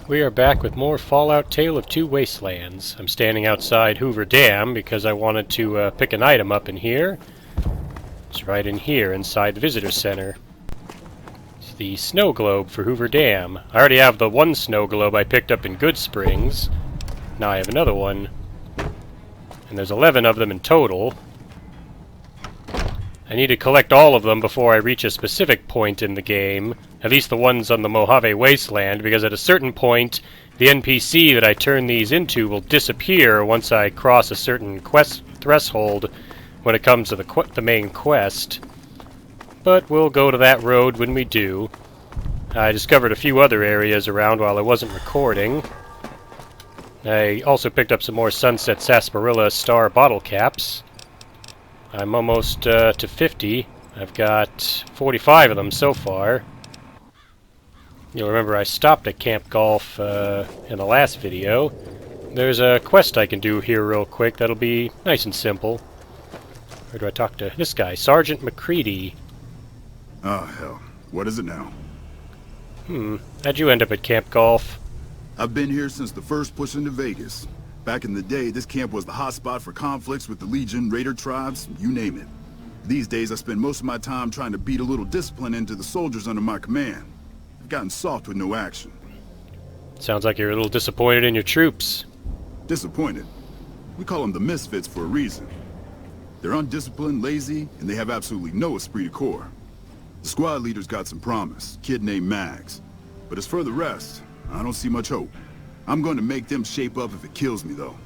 We are back with more Fallout Tale of Two Wastelands. I'm standing outside Hoover Dam because I wanted to pick an item up in here. It's right in here inside the visitor center. It's the snow globe for Hoover Dam. I already have the one snow globe I picked up in Good Springs. Now I have another one. And there's 11 of them in total. I need to collect all of them before I reach a specific point in the game, at least the ones on the Mojave Wasteland, because at a certain point, the NPC that I turn these into will disappear once I cross a certain quest threshold when it comes to the main quest. But we'll go to that road when we do. I discovered a few other areas around while I wasn't recording. I also picked up some more Sunset Sarsaparilla Star bottle caps. I'm almost to 50. I've got 45 of them so far. You'll remember I stopped at Camp Golf in the last video. There's a quest I can do here real quick that'll be nice and simple. Where do I talk to this guy? Sergeant McCready. Oh, hell. What is it now? How'd you end up at Camp Golf? I've been here since the first push into Vegas. Back in the day, this camp was the hotspot for conflicts with the Legion, Raider tribes, you name it. These days, I spend most of my time trying to beat a little discipline into the soldiers under my command. I've gotten soft with no action. Sounds like you're a little disappointed in your troops. Disappointed? We call them the Misfits for a reason. They're undisciplined, lazy, and they have absolutely no esprit de corps. The squad leader's got some promise, kid named Mags. But as for the rest, I don't see much hope. I'm going to make them shape up if it kills me, though.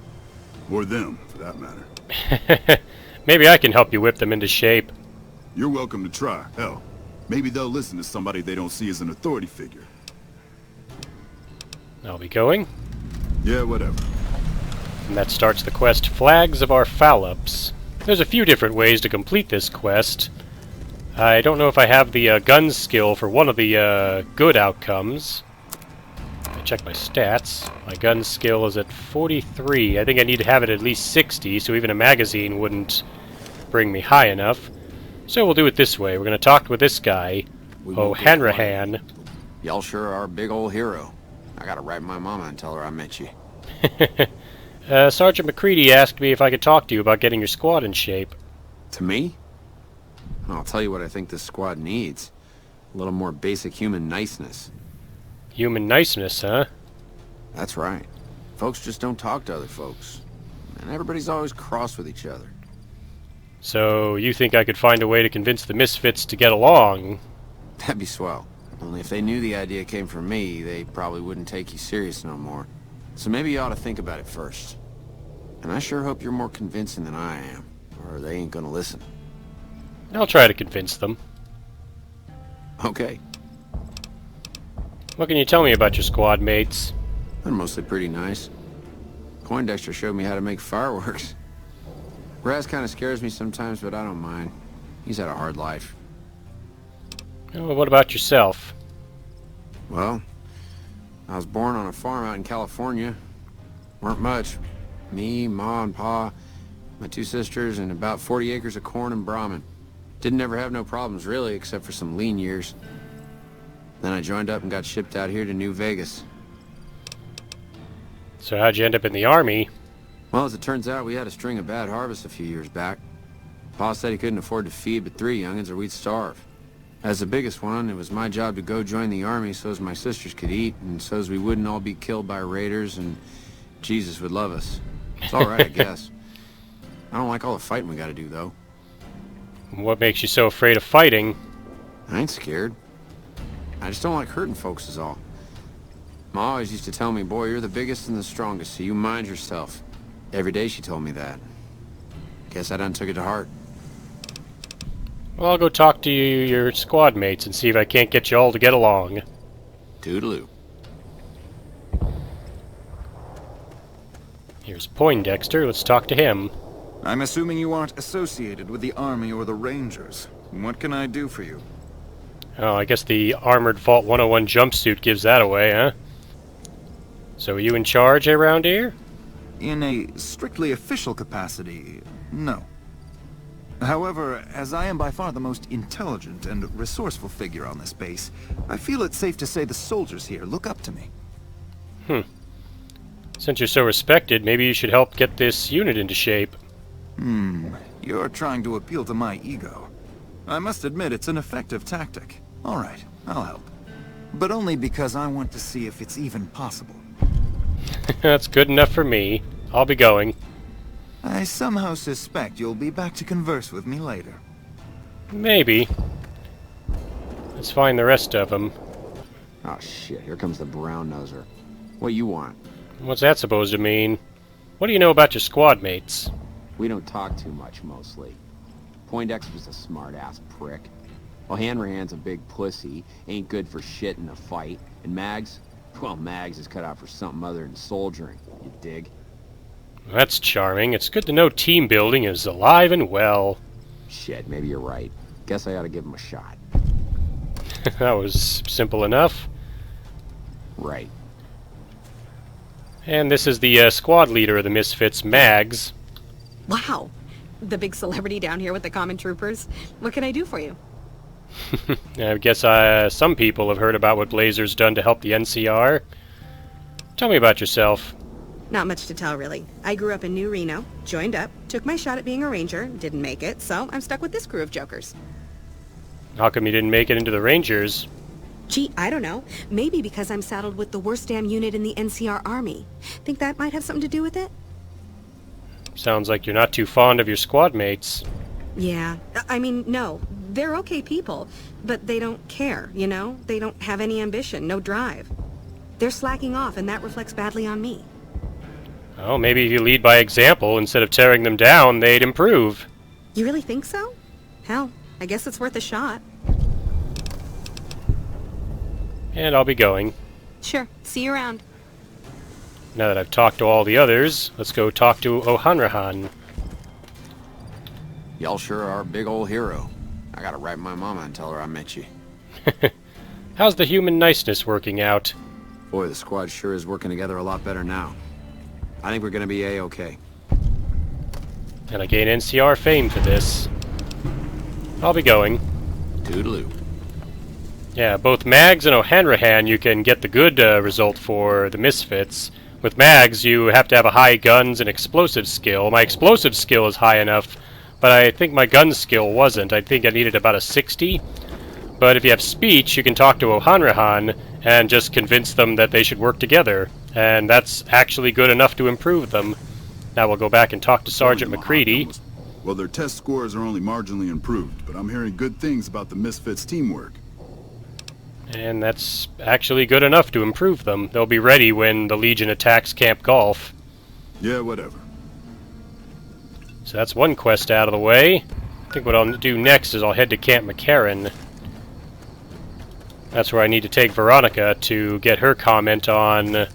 Or them, for that matter. Maybe I can help you whip them into shape. You're welcome to try. Hell, maybe they'll listen to somebody they don't see as an authority figure. I'll be going. Yeah, whatever. And that starts the quest Flags of Our Fallops. There's a few different ways to complete this quest. I don't know if I have the gun skill for one of the good outcomes. Check my stats. My gun skill is at 43. I think I need to have it at least 60, so even a magazine wouldn't bring me high enough. So we'll do it this way. We're going to talk with this guy, Hanrahan. Y'all sure are a big old hero. I gotta write my mama and tell her I met you. Sergeant McCready asked me if I could talk to you about getting your squad in shape. To me? I'll tell you what I think this squad needs. A little more basic human niceness. Human niceness, huh? That's right. Folks just don't talk to other folks. And everybody's always cross with each other. So, you think I could find a way to convince the Misfits to get along? That'd be swell. Only if they knew the idea came from me, they probably wouldn't take you serious no more. So maybe you ought to think about it first. And I sure hope you're more convincing than I am, or they ain't gonna listen. I'll try to convince them. Okay. What can you tell me about your squad mates? They're mostly pretty nice. Poindexter showed me how to make fireworks. Raz kind of scares me sometimes, but I don't mind. He's had a hard life. Oh, what about yourself? Well, I was born on a farm out in California. Weren't much. Me, Ma, and Pa, my two sisters, and about 40 acres of corn and Brahmin. Didn't ever have no problems, really, except for some lean years. Then I joined up and got shipped out here to New Vegas. So how'd you end up in the army? Well, as it turns out, we had a string of bad harvests a few years back. Pa said he couldn't afford to feed but 3 youngins or we'd starve. As the biggest one, it was my job to go join the army so's my sisters could eat, and so's we wouldn't all be killed by raiders, and Jesus would love us. It's alright, I guess. I don't like all the fighting we gotta do, though. What makes you so afraid of fighting? I ain't scared. I just don't like hurting folks is all. Ma always used to tell me, boy, you're the biggest and the strongest, so you mind yourself. Every day she told me that. Guess I done took it to heart. Well, I'll go talk to your squad mates and see if I can't get you all to get along. Toodaloo. Here's Poindexter. Let's talk to him. I'm assuming you aren't associated with the Army or the Rangers. What can I do for you? Oh, I guess the Armored Vault 101 jumpsuit gives that away, huh? So are you in charge around here? In a strictly official capacity, no. However, as I am by far the most intelligent and resourceful figure on this base, I feel it's safe to say the soldiers here look up to me. Since you're so respected, maybe you should help get this unit into shape. You're trying to appeal to my ego. I must admit it's an effective tactic. All right, I'll help. But only because I want to see if it's even possible. That's good enough for me. I'll be going. I somehow suspect you'll be back to converse with me later. Maybe. Let's find the rest of them. Oh shit, here comes the brown noser. What you want? What's that supposed to mean? What do you know about your squad mates? We don't talk too much, mostly. Poindexter's a smart-ass prick. O'Hanrahan's a big pussy, ain't good for shit in a fight. And Mags? Well, Mags is cut out for something other than soldiering, you dig? That's charming. It's good to know team building is alive and well. Shit, maybe you're right. Guess I ought to give him a shot. That was simple enough. Right. And this is the squad leader of the Misfits, Mags. Wow. The big celebrity down here with the common troopers. What can I do for you? I guess some people have heard about what Blazer's done to help the NCR. Tell me about yourself. Not much to tell, really. I grew up in New Reno, joined up, took my shot at being a ranger, didn't make it, so I'm stuck with this crew of jokers. How come you didn't make it into the Rangers? Gee, I don't know. Maybe because I'm saddled with the worst damn unit in the NCR Army. Think that might have something to do with it? Sounds like you're not too fond of your squad mates. Yeah. I mean, no. They're okay people, but they don't care, you know? They don't have any ambition, no drive. They're slacking off, and that reflects badly on me. Well, maybe if you lead by example instead of tearing them down, they'd improve. You really think so? Hell, I guess it's worth a shot. And I'll be going. Sure. See you around. Now that I've talked to all the others, let's go talk to O'Hanrahan. Y'all sure are a big old hero. I gotta write my mama and tell her I met you. How's the human niceness working out? Boy, the squad sure is working together a lot better now. I think we're gonna be A-okay. And I gain NCR fame for this. I'll be going. Toodaloo. Yeah, both Mags and O'Hanrahan you can get the good result for the Misfits. With Mags, you have to have a high guns and explosive skill. My explosive skill is high enough, but I think my gun skill wasn't. I think I needed about a 60. But if you have speech, you can talk to O'Hanrahan and just convince them that they should work together. And that's actually good enough to improve them. Now we'll go back and talk to Sergeant McCready. Well, their test scores are only marginally improved, but I'm hearing good things about the Misfits' teamwork. And that's actually good enough to improve them. They'll be ready when the Legion attacks Camp Golf. Yeah, whatever. So that's one quest out of the way. I think what I'll do next is I'll head to Camp Mccarran. That's where I need to take Veronica to get her comment on the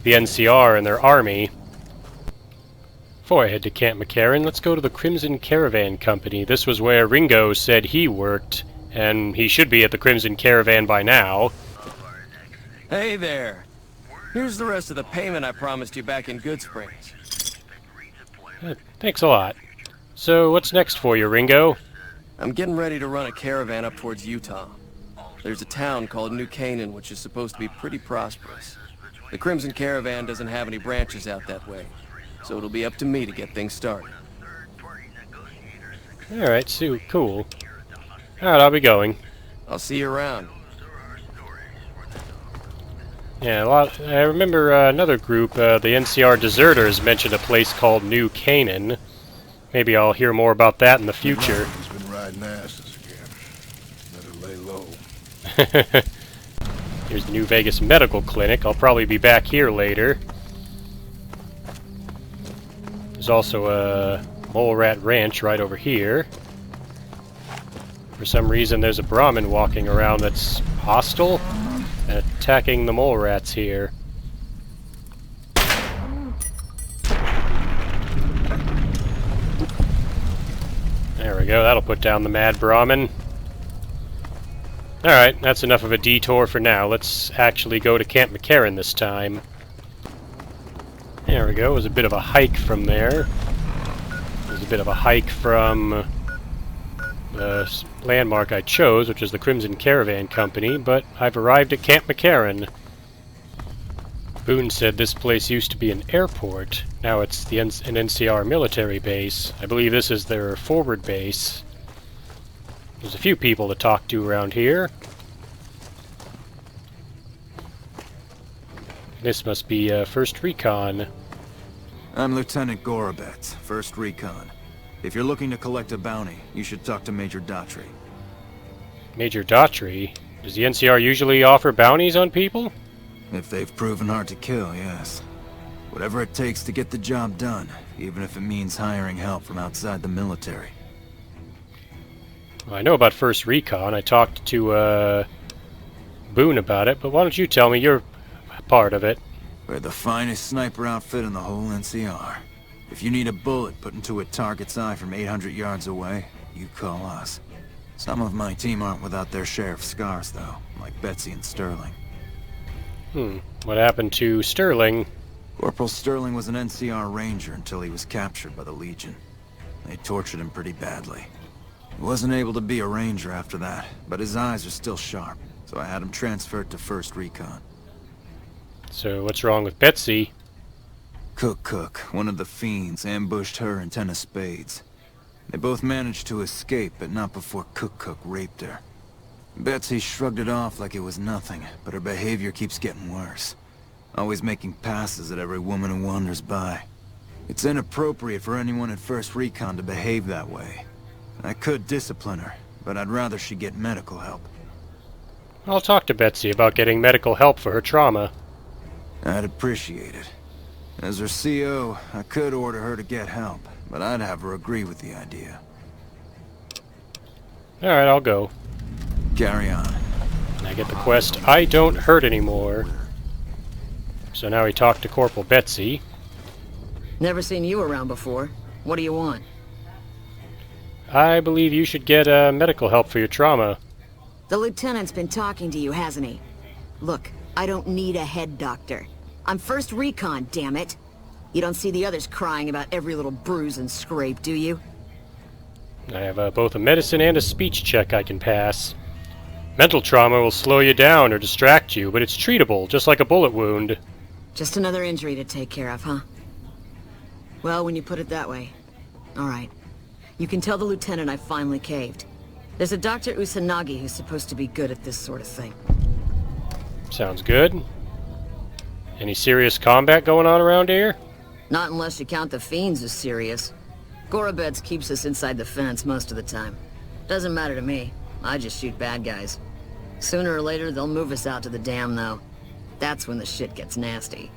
NCR and their army. Before I head to Camp Mccarran, let's go to the Crimson Caravan Company. This was where Ringo said he worked, and he should be at the Crimson Caravan by now. Hey there. Here's the rest of the payment I promised you back in Good Springs. Thanks a lot. So, what's next for you, Ringo? I'm getting ready to run a caravan up towards Utah. There's a town called New Canaan which is supposed to be pretty prosperous. The Crimson Caravan doesn't have any branches out that way, so it'll be up to me to get things started. Alright, so cool. Alright, I'll be going. I'll see you around. Yeah, I remember another group, the NCR Deserters, mentioned a place called New Canaan. Maybe I'll hear more about that in the future. He's been riding asses again. Better lay low. Here's the New Vegas Medical Clinic. I'll probably be back here later. There's also a Mole Rat Ranch right over here. For some reason there's a Brahmin walking around that's hostile and attacking the mole rats here. There we go, that'll put down the mad Brahmin. Alright, that's enough of a detour for now. Let's actually go to Camp Mccarran this time. There we go, it was a bit of a hike from there. It was a bit of a hike from the landmark I chose, which is the Crimson Caravan Company, but I've arrived at Camp Mccarran. Boone said this place used to be an airport. Now it's an NCR military base. I believe this is their forward base. There's a few people to talk to around here. This must be 1st Recon. I'm Lieutenant Gorobets, 1st Recon. If you're looking to collect a bounty, you should talk to Major Daughtry. Major Daughtry? Does the NCR usually offer bounties on people? If they've proven hard to kill, yes. Whatever it takes to get the job done, even if it means hiring help from outside the military. Well, I know about 1st Recon. I talked to Boone about it, but why don't you tell me you're part of it? We're the finest sniper outfit in the whole NCR. If you need a bullet put into a target's eye from 800 yards away, you call us. Some of my team aren't without their share of scars, though, like Betsy and Sterling. What happened to Sterling? Corporal Sterling was an NCR ranger until he was captured by the Legion. They tortured him pretty badly. He wasn't able to be a ranger after that, but his eyes are still sharp, so I had him transferred to 1st Recon. So what's wrong with Betsy? Cook, one of the Fiends, ambushed her and 10 of spades. They both managed to escape, but not before Cook raped her. Betsy shrugged it off like it was nothing, but her behavior keeps getting worse. Always making passes at every woman who wanders by. It's inappropriate for anyone at 1st Recon to behave that way. I could discipline her, but I'd rather she get medical help. I'll talk to Betsy about getting medical help for her trauma. I'd appreciate it. As her CO, I could order her to get help, but I'd have her agree with the idea. Alright, I'll go. Carry on. And I get the quest, I don't hurt anymore. So now we talk to Corporal Betsy. Never seen you around before. What do you want? I believe you should get medical help for your trauma. The lieutenant's been talking to you, hasn't he? Look, I don't need a head doctor. I'm 1st Recon, damn it. You don't see the others crying about every little bruise and scrape, do you? I have both a medicine and a speech check I can pass. Mental trauma will slow you down or distract you, but it's treatable, just like a bullet wound. Just another injury to take care of, huh? Well, when you put it that way. Alright. You can tell the lieutenant I finally caved. There's a Dr. Usanagi who's supposed to be good at this sort of thing. Sounds good. Any serious combat going on around here? Not unless you count the Fiends as serious. Gorobets keeps us inside the fence most of the time. Doesn't matter to me. I just shoot bad guys. Sooner or later, they'll move us out to the dam, though. That's when the shit gets nasty.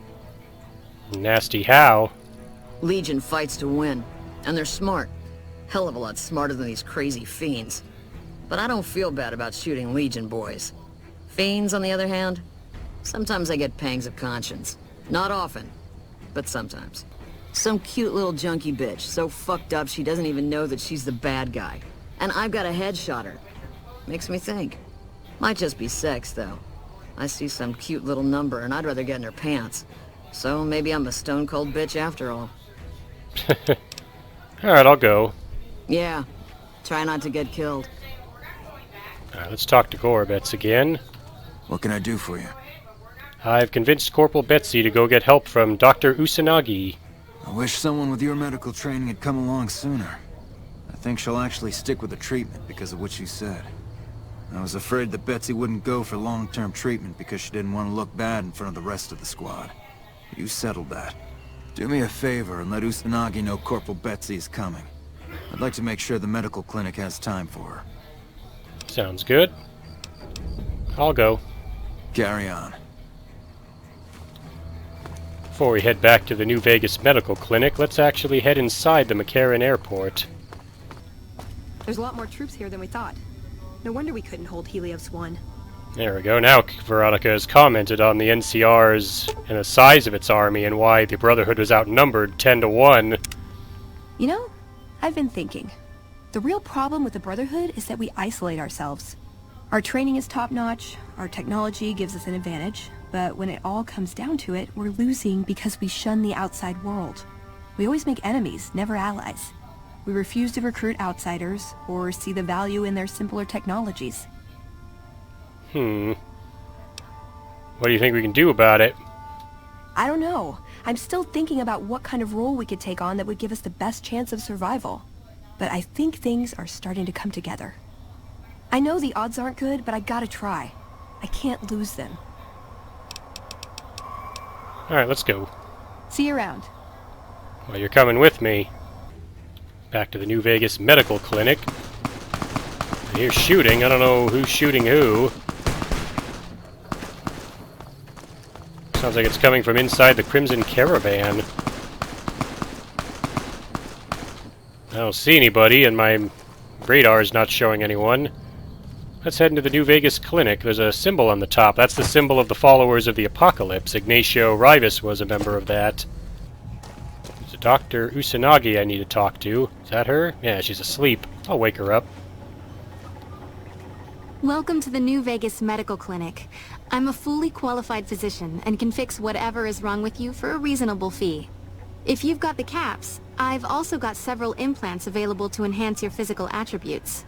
Nasty how? Legion fights to win, and they're smart. Hell of a lot smarter than these crazy Fiends. But I don't feel bad about shooting Legion boys. Fiends, on the other hand, sometimes I get pangs of conscience. Not often, but sometimes. Some cute little junkie bitch, so fucked up she doesn't even know that she's the bad guy. And I've got a headshot her. Makes me think. Might just be sex, though. I see some cute little number and I'd rather get in her pants. So maybe I'm a stone-cold bitch after all. Alright, I'll go. Yeah. Try not to get killed. Alright, let's talk to Gorobets again. What can I do for you? I've convinced Corporal Betsy to go get help from Dr. Usanagi. I wish someone with your medical training had come along sooner. I think she'll actually stick with the treatment because of what you said. I was afraid that Betsy wouldn't go for long-term treatment because she didn't want to look bad in front of the rest of the squad. You settled that. Do me a favor and let Usanagi know Corporal Betsy is coming. I'd like to make sure the medical clinic has time for her. Sounds good. I'll go. Carry on. Before we head back to the New Vegas Medical Clinic, let's actually head inside the Mccarran airport. There's a lot more troops here than we thought. No wonder we couldn't hold Helios 1. There we go. Now Veronica has commented on the NCR's and the size of its army and why the Brotherhood was outnumbered 10-1. You know, I've been thinking. The real problem with the Brotherhood is that we isolate ourselves. Our training is top-notch, our technology gives us an advantage, but when it all comes down to it, we're losing because we shun the outside world. We always make enemies, never allies. We refuse to recruit outsiders, or see the value in their simpler technologies. What do you think we can do about it? I don't know. I'm still thinking about what kind of role we could take on that would give us the best chance of survival. But I think things are starting to come together. I know the odds aren't good, but I gotta try. I can't lose them. Alright, let's go. See you around. Well, you're coming with me. Back to the New Vegas Medical Clinic. I hear shooting. I don't know who's shooting who. Sounds like it's coming from inside the Crimson Caravan. I don't see anybody, and my radar is not showing anyone. Let's head into the New Vegas Clinic. There's a symbol on the top. That's the symbol of the followers of the Apocalypse. Ignacio Rivas was a member of that. There's a Dr. Usanagi I need to talk to. Is that her? Yeah, she's asleep. I'll wake her up. Welcome to the New Vegas Medical Clinic. I'm a fully qualified physician and can fix whatever is wrong with you for a reasonable fee. If you've got the caps, I've also got several implants available to enhance your physical attributes.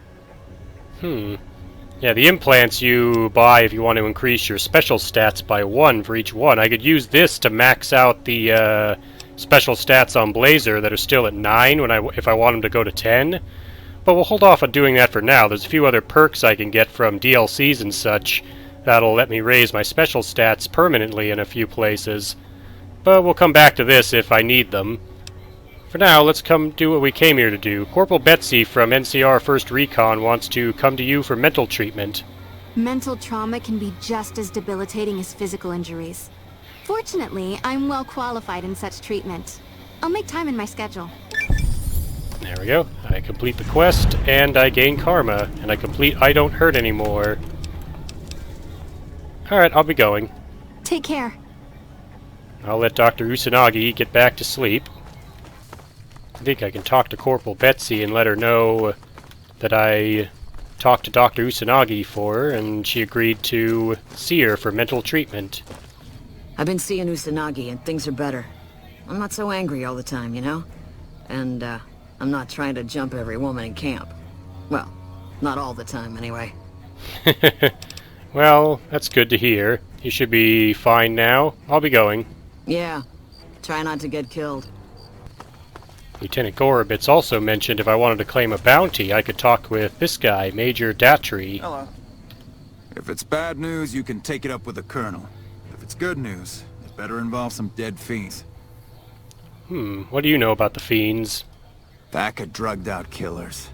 Yeah, the implants you buy if you want to increase your special stats by 1 for each one. I could use this to max out the special stats on Blazer that are still at 9 if I want them to go to 10. But we'll hold off on doing that for now. There's a few other perks I can get from DLCs and such that'll let me raise my special stats permanently in a few places. But we'll come back to this if I need them. For now, let's come do what we came here to do. Corporal Betsy from NCR 1st Recon wants to come to you for mental treatment. Mental trauma can be just as debilitating as physical injuries. Fortunately, I'm well qualified in such treatment. I'll make time in my schedule. There we go. I complete the quest, and I gain karma, and I complete I don't hurt anymore. Alright, I'll be going. Take care. I'll let Dr. Usanagi get back to sleep. I think I can talk to Corporal Betsy and let her know that I talked to Dr. Usanagi for her, and she agreed to see her for mental treatment. I've been seeing Usanagi and things are better. I'm not so angry all the time, you know? And, I'm not trying to jump every woman in camp. Well, not all the time, anyway. Well, that's good to hear. You should be fine now. I'll be going. Yeah. Try not to get killed. Lieutenant Gorobitz also mentioned if I wanted to claim a bounty, I could talk with this guy, Major Datry. Hello. If it's bad news, you can take it up with the Colonel. If it's good news, it better involve some dead fiends. What do you know about the Fiends? Pack of drugged-out killers.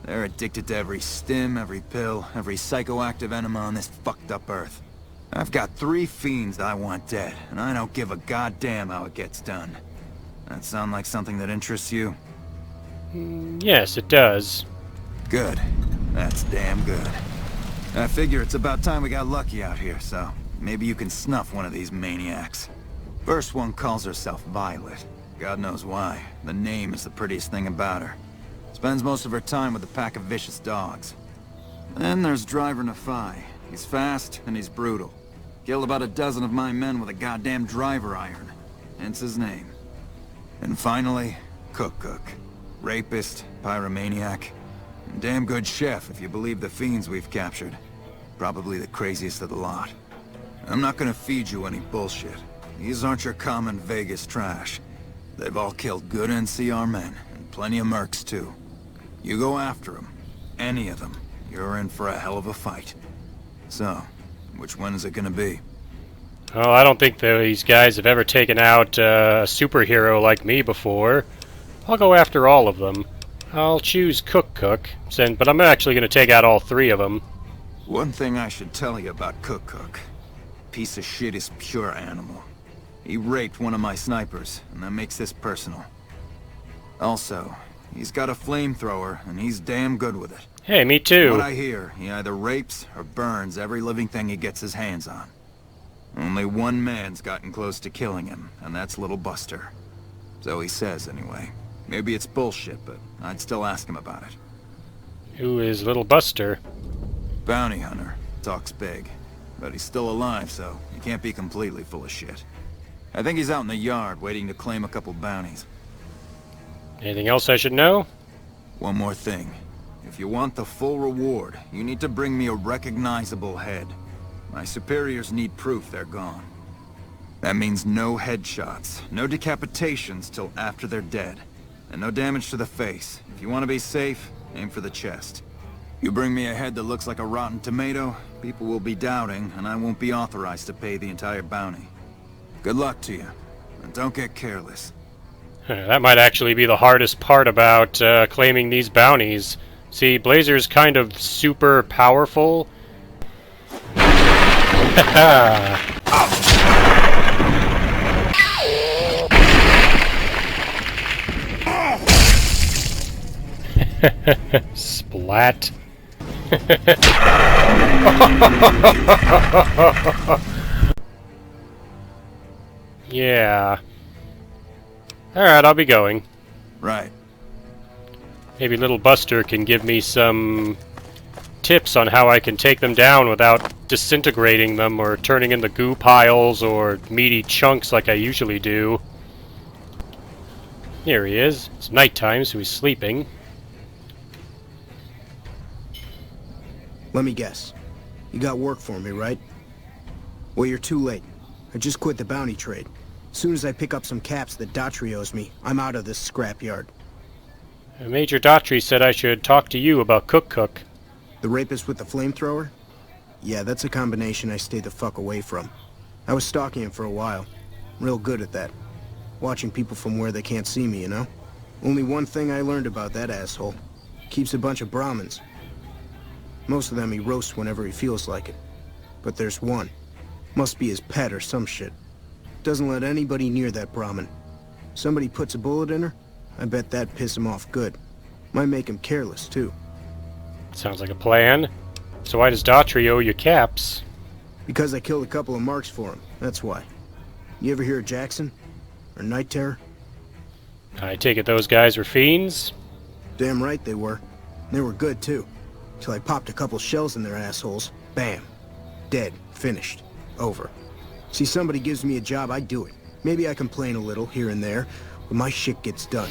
They're addicted to every stim, every pill, every psychoactive enema on this fucked up Earth. I've got 3 fiends I want dead, and I don't give a goddamn how it gets done. That sound like something that interests you? Yes, it does. Good. That's damn good. I figure it's about time we got lucky out here, so maybe you can snuff one of these maniacs. First one calls herself Violet. God knows why. The name is the prettiest thing about her. Spends most of her time with a pack of vicious dogs. Then there's Driver Nafai. He's fast and he's brutal. Killed about a dozen of my men with a goddamn driver iron. Hence his name. And finally, Cook. Rapist, pyromaniac, and damn good chef if you believe the fiends we've captured. Probably the craziest of the lot. I'm not gonna feed you any bullshit. These aren't your common Vegas trash. They've all killed good NCR men, and plenty of mercs too. You go after them, any of them, you're in for a hell of a fight. So, which one is it gonna be? Oh, I don't think these guys have ever taken out a superhero like me before. I'll go after all of them. I'll choose Cook, but I'm actually going to take out all 3 of them. One thing I should tell you about Cook. Piece of shit is pure animal. He raped one of my snipers, and that makes this personal. Also, he's got a flamethrower, and he's damn good with it. Hey, me too. What I hear, he either rapes or burns every living thing he gets his hands on. Only one man's gotten close to killing him, and that's Little Buster. So he says, anyway. Maybe it's bullshit, but I'd still ask him about it. Who is Little Buster? Bounty hunter. Talks big. But he's still alive, so he can't be completely full of shit. I think he's out in the yard, waiting to claim a couple bounties. Anything else I should know? One more thing. If you want the full reward, you need to bring me a recognizable head. My superiors need proof they're gone. That means no headshots, no decapitations till after they're dead, and no damage to the face. If you want to be safe, aim for the chest. You bring me a head that looks like a rotten tomato, people will be doubting, and I won't be authorized to pay the entire bounty. Good luck to you, and don't get careless. That might actually be the hardest part about claiming these bounties. See, Blazer's kind of super powerful. Splat. Yeah. Alright, I'll be going. Right. Maybe little Buster can give me some tips on how I can take them down without disintegrating them or turning into goo piles or meaty chunks like I usually do. Here he is. It's nighttime, so he's sleeping. Let me guess. You got work for me, right? Well, you're too late. I just quit the bounty trade. As soon as I pick up some caps that Daughtry owes me, I'm out of this scrapyard. Major Daughtry said I should talk to you about Cook. The rapist with the flamethrower? Yeah, that's a combination I stay the fuck away from. I was stalking him for a while. Real good at that. Watching people from where they can't see me, you know? Only one thing I learned about that asshole. Keeps a bunch of Brahmins. Most of them he roasts whenever he feels like it. But there's one. Must be his pet or some shit. Doesn't let anybody near that Brahmin. Somebody puts a bullet in her, I bet that'd piss him off good. Might make him careless, too. Sounds like a plan. So why does Daughtry owe you caps? Because I killed a couple of marks for him, that's why. You ever hear of Jackson? Or Night Terror? I take it those guys were fiends? Damn right they were. They were good, too. Till I popped a couple shells in their assholes. Bam. Dead. Finished. Over. See, somebody gives me a job, I do it. Maybe I complain a little here and there, but my shit gets done.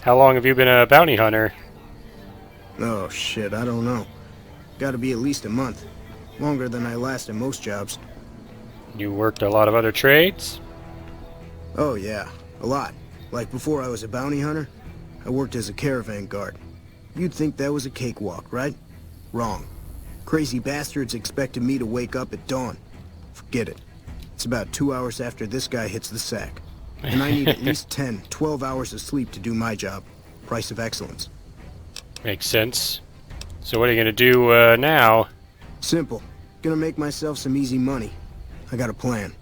How long have you been a bounty hunter? Oh, shit, I don't know. Gotta be at least a month. Longer than I last in most jobs. You worked a lot of other trades? Oh, yeah. A lot. Like before I was a bounty hunter, I worked as a caravan guard. You'd think that was a cakewalk, right? Wrong. Crazy bastards expected me to wake up at dawn. Forget it. It's about 2 hours after this guy hits the sack. And I need at least 10, 12 hours of sleep to do my job. Price of excellence. Makes sense. So what are you gonna do now? Simple. Gonna make myself some easy money. I got a plan.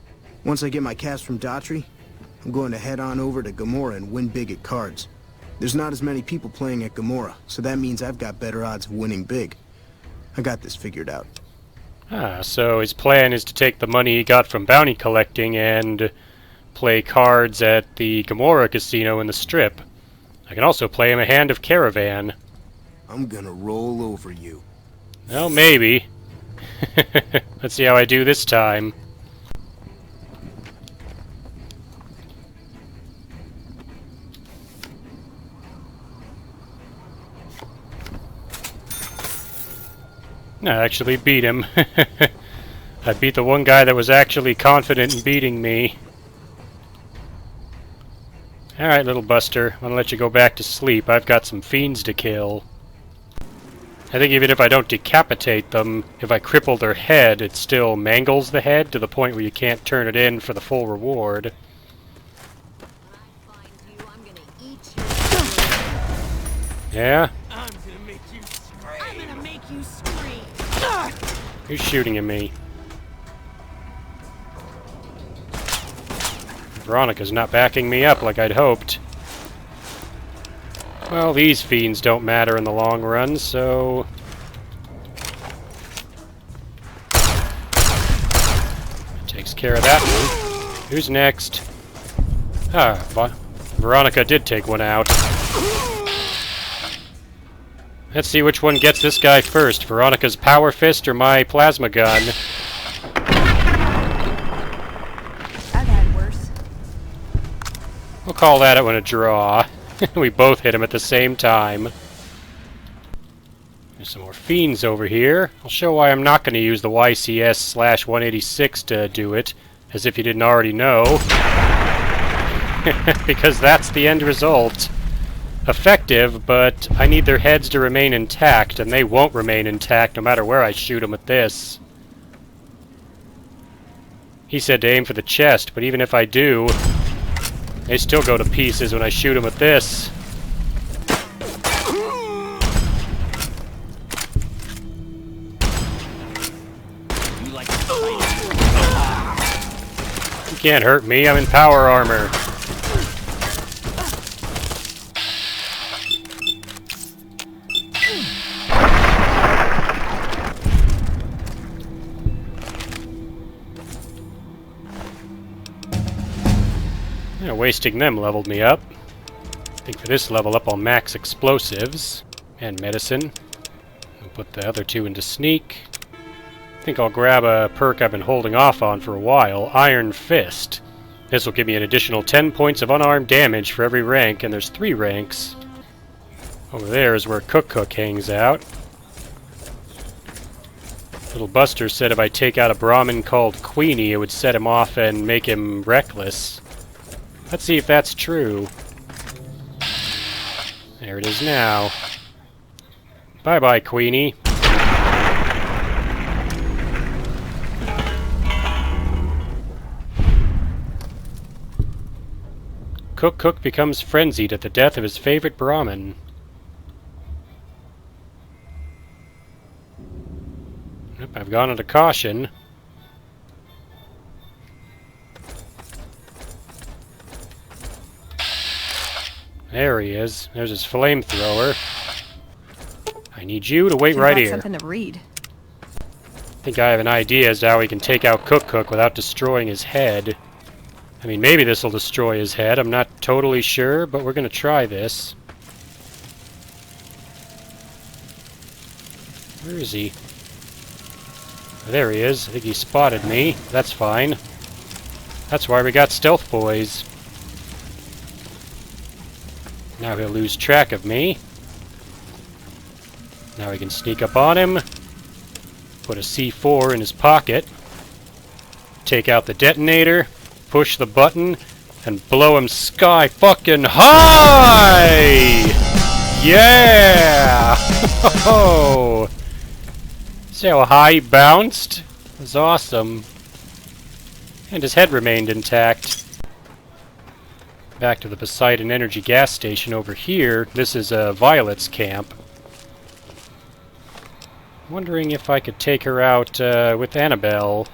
Once I get my caps from Daughtry, I'm going to head on over to Gomorrah and win big at cards. There's not as many people playing at Gomorrah, so that means I've got better odds of winning big. I got this figured out. Ah, so his plan is to take the money he got from bounty collecting and play cards at the Gomorrah casino in the Strip. I can also play him a hand of Caravan. I'm gonna roll over you. Well, maybe. Let's see how I do this time. I actually beat him. I beat the one guy that was actually confident in beating me. Alright, little Buster. I'm gonna let you go back to sleep. I've got some fiends to kill. I think even if I don't decapitate them, if I cripple their head, it still mangles the head to the point where you can't turn it in for the full reward. Yeah? Who's shooting at me? Veronica's not backing me up like I'd hoped. Well, these fiends don't matter in the long run, so... Takes care of that one. Who's next? Ah, Veronica did take one out. Let's see which one gets this guy first. Veronica's power fist or my plasma gun. I've had worse. We'll call that one a draw. We both hit him at the same time. There's some more Fiends over here. I'll show why I'm not going to use the YCS/186 to do it, as if you didn't already know. Because that's the end result. Effective, but I need their heads to remain intact, and they won't remain intact no matter where I shoot them with this. He said to aim for the chest, but even if I do, they still go to pieces when I shoot them with this. You can't hurt me, I'm in power armor. Yeah, wasting them leveled me up. I think for this level up I'll max explosives and medicine. I'll put the other two into sneak. I think I'll grab a perk I've been holding off on for a while, Iron Fist. This will give me an additional 10 points of unarmed damage for every rank, and there's 3 ranks. Over there is where Cook hangs out. Little Buster said if I take out a Brahmin called Queenie, it would set him off and make him reckless. Let's see if that's true. There it is now. Bye-bye, Queenie. Cook becomes frenzied at the death of his favorite Brahmin. Yep, I've gone into caution. There he is. There's his flamethrower. I need you to wait right here. Something to read. I think I have an idea as to how we can take out Cook without destroying his head. I mean, maybe this will destroy his head. I'm not totally sure, but we're going to try this. Where is he? Oh, there he is. I think he spotted me. That's fine. That's why we got Stealth Boys. Now he'll lose track of me. Now we can sneak up on him. Put a C4 in his pocket. Take out the detonator. Push the button. And blow him sky fucking high! Yeah! Oh! See how high he bounced? It was awesome. And his head remained intact. Back to the Poseidon Energy gas station over here. This is Violet's camp. Wondering if I could take her out with Annabelle.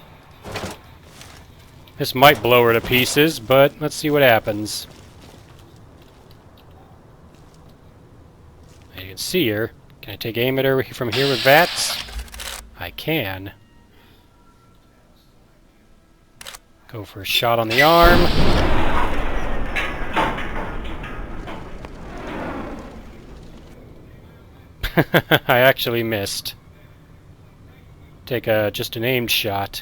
This might blow her to pieces, but let's see what happens. You can see her. Can I take aim at her from here with VATS? I can. Go for a shot on the arm. I actually missed. Take just an aimed shot.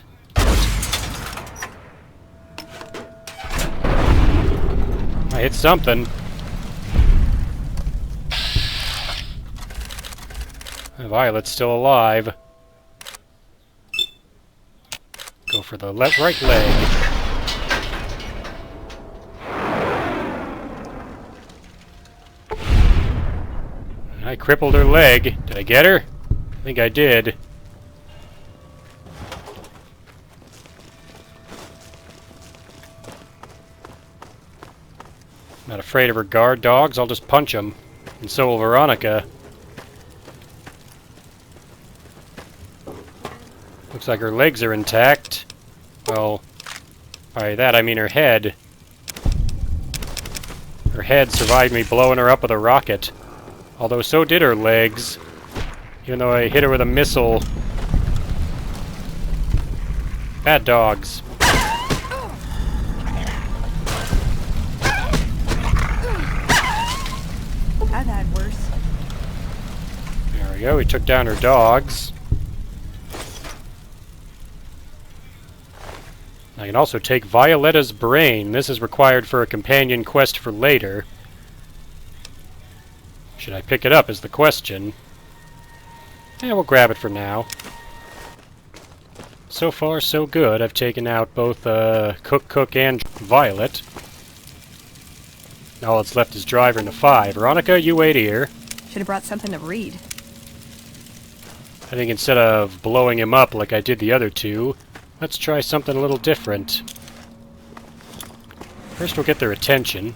I hit something. Violet's still alive. Go for the right leg. I crippled her leg. Did I get her? I think I did. Not afraid of her guard dogs, I'll just punch them. And so will Veronica. Looks like her legs are intact. Well, by that I mean her head. Her head survived me blowing her up with a rocket. Although so did her legs. Even though I hit her with a missile. Bad dogs. I've had worse. There we go, we took down her dogs. I can also take Violetta's brain. This is required for a companion quest for later. Should I pick it up is the question. Yeah, we'll grab it for now. So far, so good. I've taken out both Cook and Violet. All that's left is Driver and the 5. Veronica, you wait here. Should have brought something to read. I think instead of blowing him up like I did the other two, let's try something a little different. First we'll get their attention.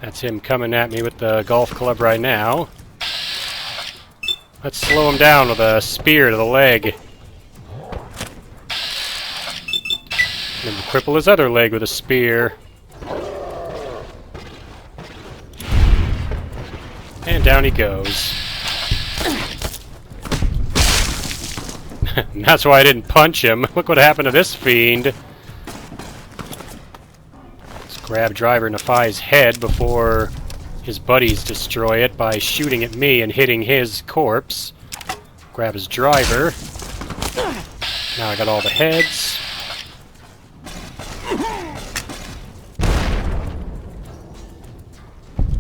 That's him coming at me with the golf club right now. Let's slow him down with a spear to the leg. And cripple his other leg with a spear. And down he goes. And that's why I didn't punch him. Look what happened to this fiend. Let's grab Driver Nafai's head before his buddies destroy it by shooting at me and hitting his corpse. Grab his driver. Now I got all the heads.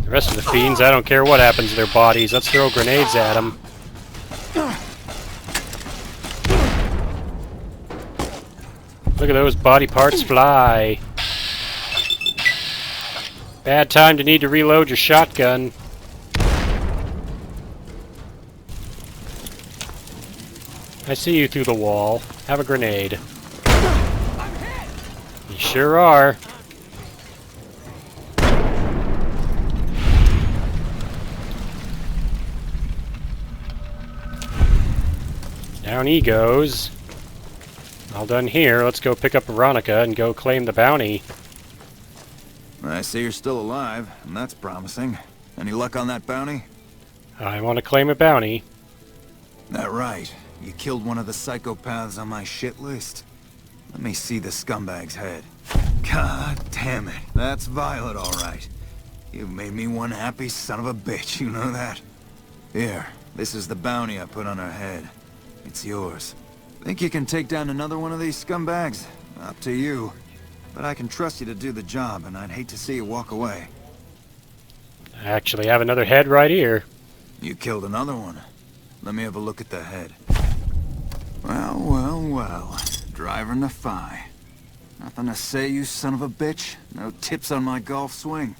The rest of the fiends, I don't care what happens to their bodies. Let's throw grenades at them. Look at those body parts fly. Bad time to need to reload your shotgun. I see you through the wall. Have a grenade. You sure are. Down he goes. All done here. Let's go pick up Veronica and go claim the bounty. I see you're still alive, and that's promising. Any luck on that bounty? I want to claim a bounty. That right. You killed one of the psychopaths on my shit list. Let me see the scumbag's head. God damn it. That's Violet, all right. You've made me one happy son of a bitch, you know that? Here, this is the bounty I put on her head. It's yours. Think you can take down another one of these scumbags? Up to you. But I can trust you to do the job, and I'd hate to see you walk away. I actually have another head right here. You killed another one. Let me have a look at the head. Well, well, well. Driver Nafai. Nothing to say, you son of a bitch? No tips on my golf swing?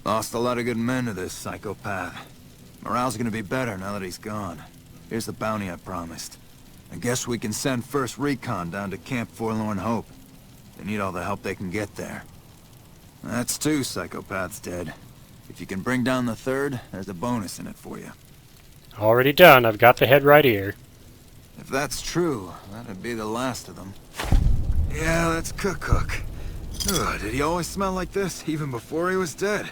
Lost a lot of good men to this psychopath. Morale's gonna be better now that he's gone. Here's the bounty I promised. I guess we can send first recon down to Camp Forlorn Hope. They need all the help they can get there. That's 2 psychopaths dead. If you can bring down the 3rd, there's a bonus in it for you. Already done. I've got the head right here. If that's true, that'd be the last of them. Yeah, that's Cook. Ugh, did he always smell like this, even before he was dead?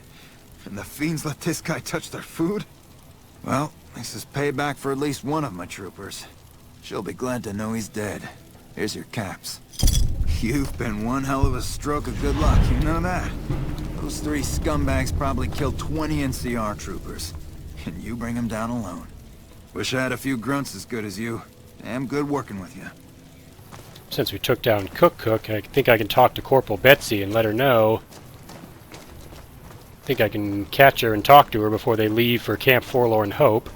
And the fiends let this guy touch their food? Well, this is payback for at least one of my troopers. She'll be glad to know he's dead. Here's your caps. You've been one hell of a stroke of good luck, you know that? Those 3 scumbags probably killed 20 NCR troopers. And you bring them down alone. Wish I had a few grunts as good as you. Damn good working with you. Since we took down Cook, I think I can talk to Corporal Betsy and let her know. I think I can catch her and talk to her before they leave for Camp Forlorn Hope.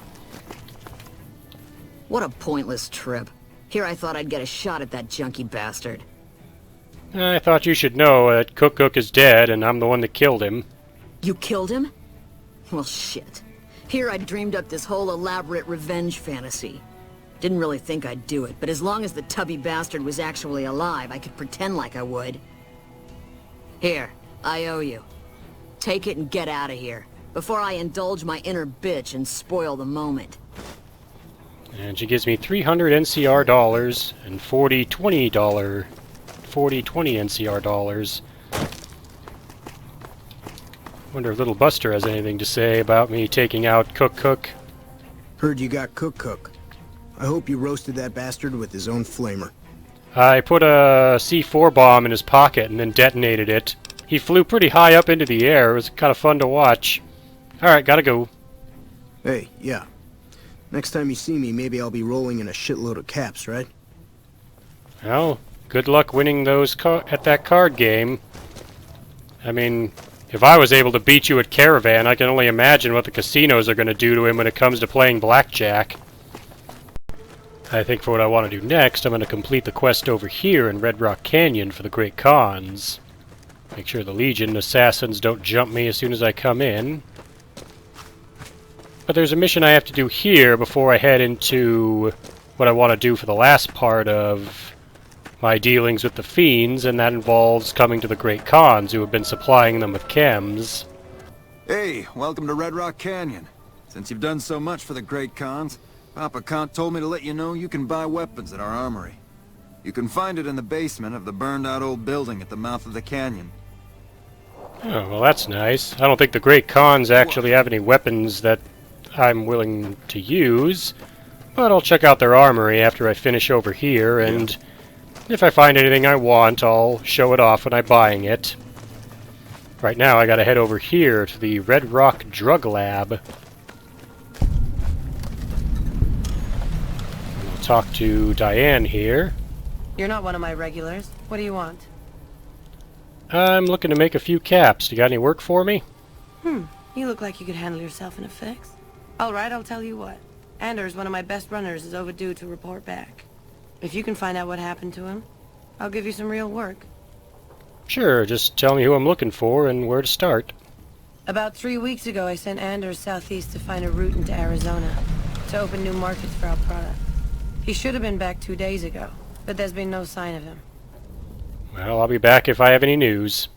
What a pointless trip. Here I thought I'd get a shot at that junkie bastard. I thought you should know that Cook is dead and I'm the one that killed him. You killed him? Well, shit. Here I dreamed up this whole elaborate revenge fantasy. Didn't really think I'd do it, but as long as the tubby bastard was actually alive, I could pretend like I would. Here, I owe you. Take it and get out of here, before I indulge my inner bitch and spoil the moment. And she gives me 300 NCR dollars and 40 20 NCR dollars. Wonder if Little Buster has anything to say about me taking out Cook. Heard you got Cook. I hope you roasted that bastard with his own flamer. I put a C4 bomb in his pocket and then detonated it. He flew pretty high up into the air. It was kind of fun to watch. Alright, gotta go. Hey, yeah. Next time you see me, maybe I'll be rolling in a shitload of caps, right? Well, good luck winning those at that card game. I mean, If I was able to beat you at Caravan, I can only imagine what the casinos are going to do to him when it comes to playing blackjack. I think for what I want to do next, I'm going to complete the quest over here in Red Rock Canyon for the Great Khans. Make sure the Legion assassins don't jump me as soon as I come in. But there's a mission I have to do here before I head into what I want to do for the last part of my dealings with the Fiends, and that involves coming to the Great Khans, who have been supplying them with chems. Hey, welcome to Red Rock Canyon. Since you've done so much for the Great Khans, Papa Kant told me to let you know you can buy weapons at our armory. You can find it in the basement of the burned-out old building at the mouth of the canyon. Oh, well that's nice. I don't think the Great Khans actually have any weapons that I'm willing to use, but I'll check out their armory after I finish over here, and if I find anything I want, I'll show it off when I'm buying it. Right now, I gotta head over here to the Red Rock Drug Lab. I'll talk to Diane here. You're not one of my regulars. What do you want? I'm looking to make a few caps. You got any work for me? You look like you could handle yourself in a fix. Alright, I'll tell you what. Anders, one of my best runners, is overdue to report back. If you can find out what happened to him, I'll give you some real work. Sure, just tell me who I'm looking for and where to start. About 3 weeks ago, I sent Anders southeast to find a route into Arizona, to open new markets for our product. He should have been back 2 days ago, but there's been no sign of him. Well, I'll be back if I have any news.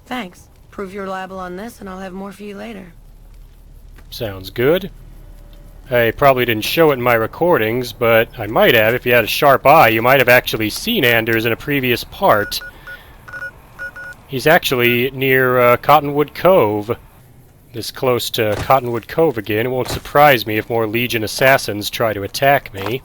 Thanks. Prove you're reliable on this, and I'll have more for you later. Sounds good. I probably didn't show it in my recordings, but I might have. If you had a sharp eye, you might have actually seen Anders in a previous part. He's actually near Cottonwood Cove. This close to Cottonwood Cove again. It won't surprise me if more Legion assassins try to attack me.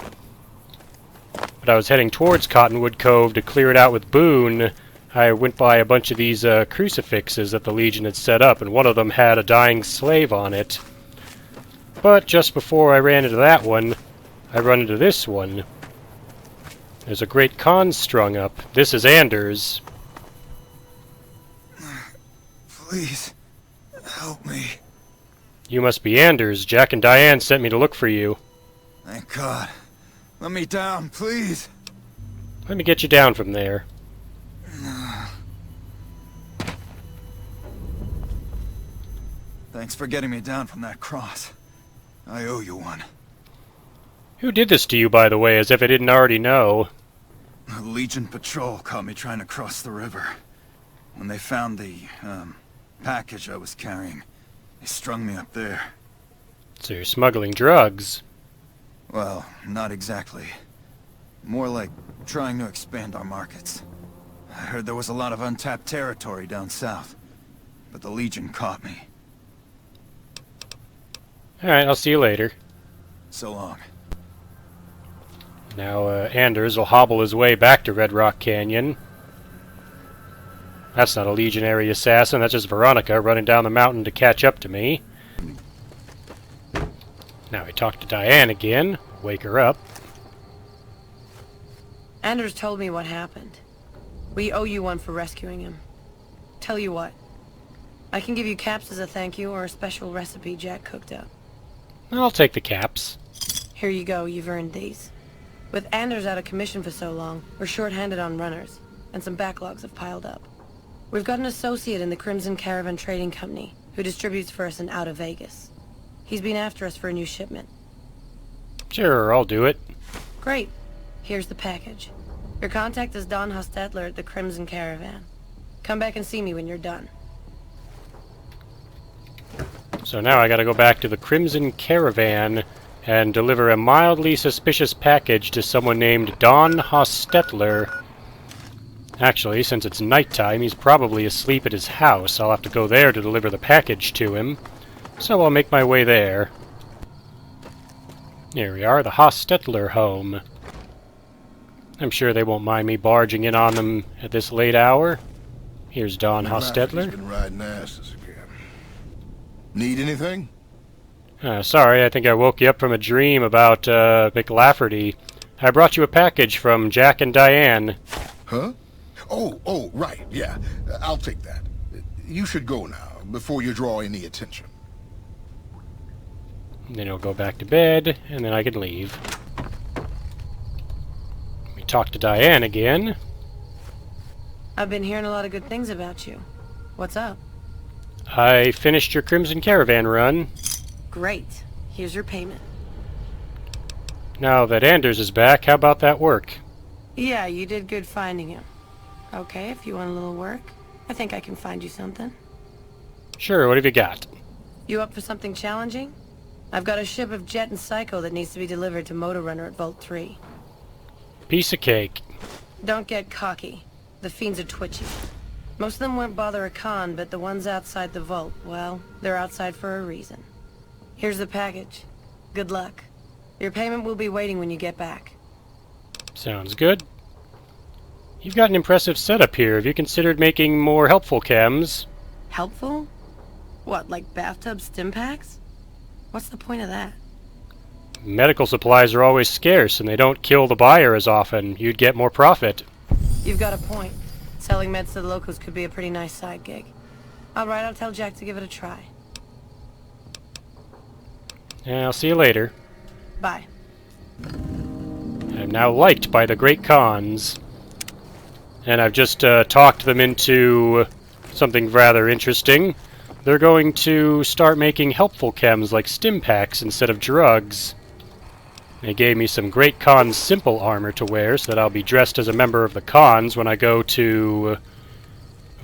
But I was heading towards Cottonwood Cove to clear it out with Boone. I went by a bunch of these crucifixes that the Legion had set up, and one of them had a dying slave on it. But just before I ran into that one, I run into this one. There's a Great Khan strung up. This is Anders. Please, help me. You must be Anders. Jack and Diane sent me to look for you. Thank God. Let me down, please. Let me get you down from there. Thanks for getting me down from that cross. I owe you one. Who did this to you, by the way, as if I didn't already know? A Legion patrol caught me trying to cross the river. When they found the, package I was carrying, they strung me up there. So you're smuggling drugs. Well, not exactly. More like trying to expand our markets. I heard there was a lot of untapped territory down south, but the Legion caught me. Alright, I'll see you later. So long. Now, Anders will hobble his way back to Red Rock Canyon. That's not a legionary assassin, that's just Veronica running down the mountain to catch up to me. Now we talk to Diane again, wake her up. Anders told me what happened. We owe you one for rescuing him. Tell you what, I can give you caps as a thank you or a special recipe Jack cooked up. I'll take the caps. Here you go, you've earned these. With Anders out of commission for so long, we're short-handed on runners, and some backlogs have piled up. We've got an associate in the Crimson Caravan Trading Company, who distributes for us in out of Vegas. He's been after us for a new shipment. Sure, I'll do it. Great. Here's the package. Your contact is Don Hostetler at the Crimson Caravan. Come back and see me when you're done. So now I gotta go back to the Crimson Caravan and deliver a mildly suspicious package to someone named Don Hostetler. Actually, since it's nighttime, he's probably asleep at his house. I'll have to go there to deliver the package to him. So I'll make my way there. Here we are, the Hostetler home. I'm sure they won't mind me barging in on them at this late hour. Here's Don Hostetler. Been riding asses again. Need anything? Sorry, I think I woke you up from a dream about McLafferty. I brought you a package from Jack and Diane. Huh? Oh, right, yeah. I'll take that. You should go now, before you draw any attention. And then he'll go back to bed, and then I can leave. We talk to Diane again. I've been hearing a lot of good things about you. What's up? I finished your Crimson Caravan run. Great. Here's your payment. Now that Anders is back, how about that work? Yeah, you did good finding him. Okay, if you want a little work, I think I can find you something. Sure, what have you got? You up for something challenging? I've got a ship of Jet and Psycho that needs to be delivered to Motor Runner at Vault 3. Piece of cake. Don't get cocky. The Fiends are twitchy. Most of them won't bother a con, but the ones outside the vault, well, they're outside for a reason. Here's the package. Good luck. Your payment will be waiting when you get back. Sounds good. You've got an impressive setup here. Have you considered making more helpful chems? Helpful? What, like bathtub stim packs? What's the point of that? Medical supplies are always scarce, and they don't kill the buyer as often. You'd get more profit. You've got a point. Selling meds to the locals could be a pretty nice side gig. Alright, I'll tell Jack to give it a try. Yeah, I'll see you later. Bye. I'm now liked by the great cons. And I've just talked them into something rather interesting. They're going to start making helpful chems like stim packs instead of drugs. They gave me some great cons simple armor to wear so that I'll be dressed as a member of the cons when I go to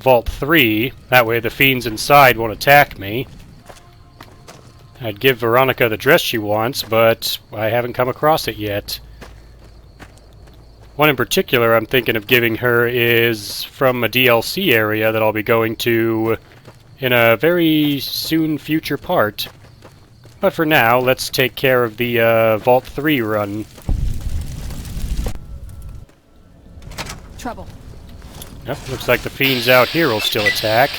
Vault 3. That way the fiends inside won't attack me. I'd give Veronica the dress she wants, but I haven't come across it yet. One in particular I'm thinking of giving her is from a DLC area that I'll be going to in a very soon future part. But for now, let's take care of the Vault 3 run. Trouble. Yep, looks like the fiends out here will still attack.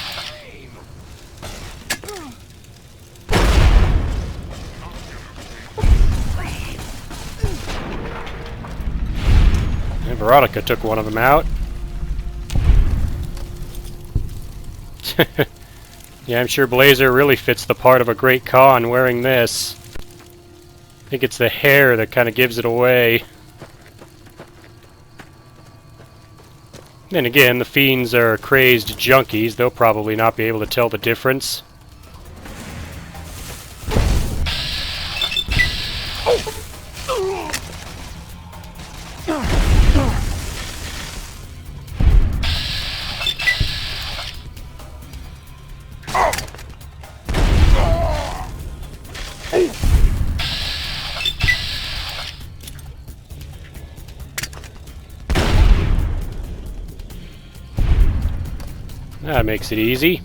And Veronica took one of them out. Yeah, I'm sure Blazer really fits the part of a great con wearing this. I think it's the hair that kind of gives it away. Then again, the fiends are crazed junkies. They'll probably not be able to tell the difference. That makes it easy.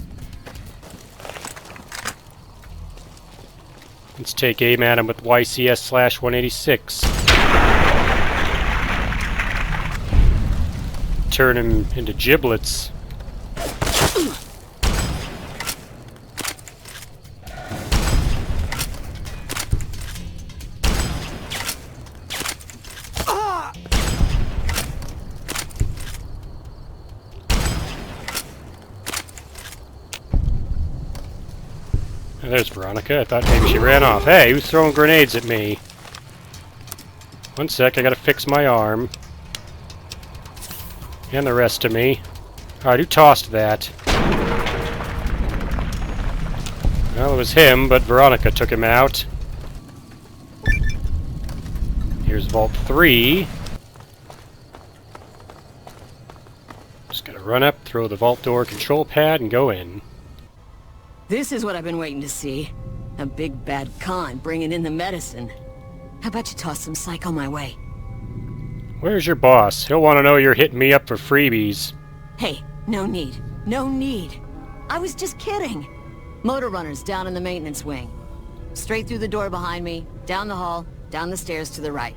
Let's take aim at him with YCS/186. Turn him into giblets. There's Veronica. I thought maybe she ran off. Hey, who's throwing grenades at me? One sec, I gotta fix my arm. And the rest of me. Alright, who tossed that? Well, it was him, but Veronica took him out. Here's Vault 3. Just gotta run up, throw the vault door control pad, and go in. This is what I've been waiting to see. A big bad con bringing in the medicine. How about you toss some psych on my way? Where's your boss? He'll want to know you're hitting me up for freebies. Hey, no need. No need. I was just kidding. Motor Runner's down in the maintenance wing. Straight through the door behind me, down the hall, down the stairs to the right.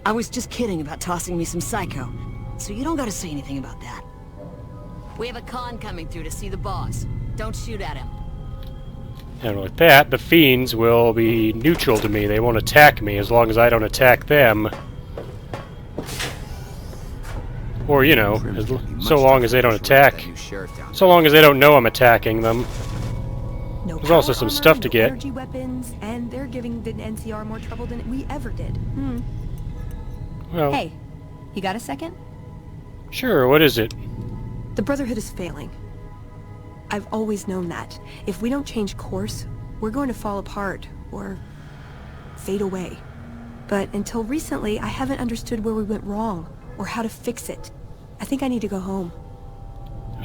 I was just kidding about tossing me some psycho, so you don't gotta say anything about that. We have a con coming through to see the boss. Don't shoot at him. And with that, the fiends will be neutral to me. They won't attack me as long as I don't attack them. Or, you know, so long as they don't attack. So long long as they don't know I'm attacking them. No There's also power some armor, stuff to no get. energy weapons, and they're giving the NCR more trouble than we ever did. Well, Hey, you got a second? sure, what is it? The Brotherhood is failing. I've always known that. If we don't change course, we're going to fall apart, or fade away. But until recently, I haven't understood where we went wrong, or how to fix it. I think I need to go home.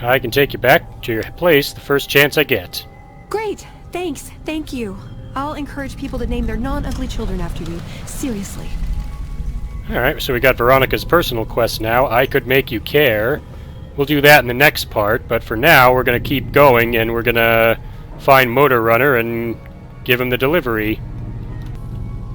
I can take you back to your place the first chance I get. Great! Thanks. Thank you. I'll encourage people to name their non-ugly children after you. Seriously. Alright, so we got Veronica's personal quest now. I could make you care. We'll do that in the next part, but for now we're gonna keep going and we're gonna find Motor Runner and give him the delivery.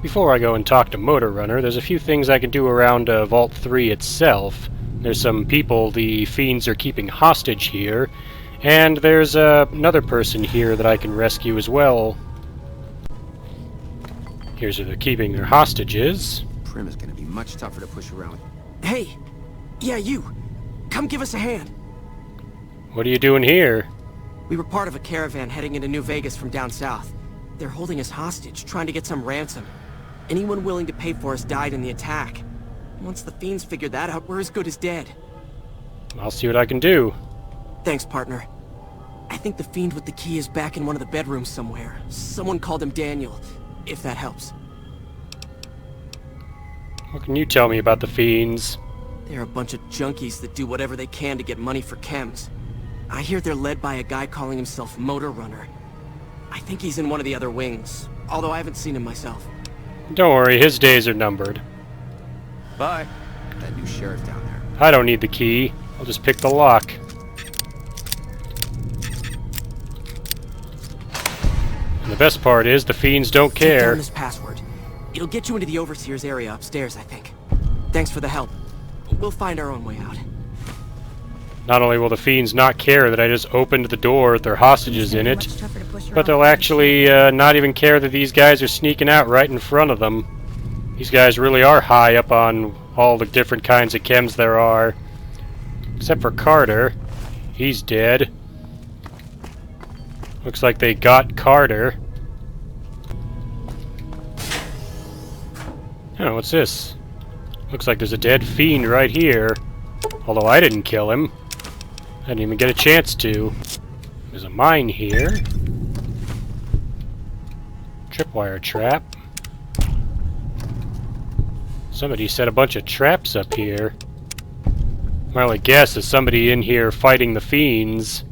Before I go and talk to Motor Runner, there's a few things I can do around Vault 3 itself. There's some people the Fiends are keeping hostage here, and there's another person here that I can rescue as well. Here's where they're keeping their hostages. Prim is gonna be much tougher to push around. Hey! Yeah, you! Come give us a hand! What are you doing here? We were part of a caravan heading into New Vegas from down south. They're holding us hostage, trying to get some ransom. Anyone willing to pay for us died in the attack. Once the Fiends figured that out, we're as good as dead. I'll see what I can do. Thanks, partner. I think the Fiend with the key is back in one of the bedrooms somewhere. Someone called him Daniel, if that helps. What can you tell me about the Fiends? They're a bunch of junkies that do whatever they can to get money for chems. I hear they're led by a guy calling himself Motor Runner. I think he's in one of the other wings, although I haven't seen him myself. Don't worry, his days are numbered. Bye. That new sheriff down there. I don't need the key. I'll just pick the lock. And the best part is the Fiends don't Take down care. this password. It'll get you into the Overseer's area upstairs, I think. Thanks for the help. We'll find our own way out. Not only will the Fiends not care that I just opened the door with their hostages in it, but they'll actually not even care that these guys are sneaking out right in front of them. These guys really are high up on all the different kinds of chems there are. Except for Carter. He's dead. Looks like they got Carter. Oh, what's this? Looks like there's a dead Fiend right here. Although I didn't kill him. I didn't even get a chance to. There's a mine here. Tripwire trap. Somebody set a bunch of traps up here. My only guess is somebody in here fighting the Fiends.